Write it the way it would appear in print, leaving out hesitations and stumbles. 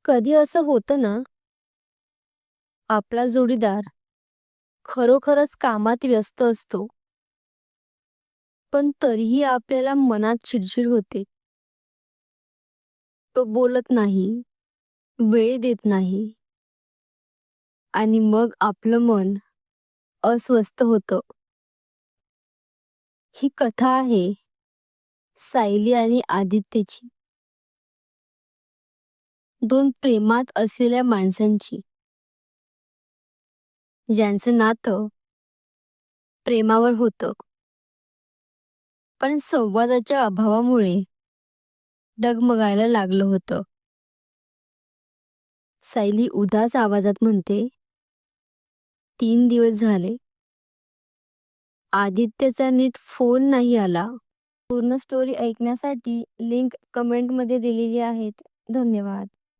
कधी असं होतं ना, आपला जोडीदार खरोखरच कामात व्यस्त असतो, पण तरीही आपल्याला मनात चिडचिड होते. तो बोलत नाही, वेळ देत नाही आणि मग आपलं मन अस्वस्थ होतं. ही कथा आहे सायली आणि आदित्यची. दोन प्रेमात असलेल्या माणसांची, ज्यांचं नातं प्रेमावर होतं, पण संवादाच्या अभावामुळे डगमगायला लागलं होतं. सायली उदास आवाजात म्हणते, 3 दिवस झाले आदित्यचा नीट फोन नाही आला. पूर्ण स्टोरी ऐकण्यासाठी लिंक कमेंटमध्ये दिलेली आहेत. धन्यवाद.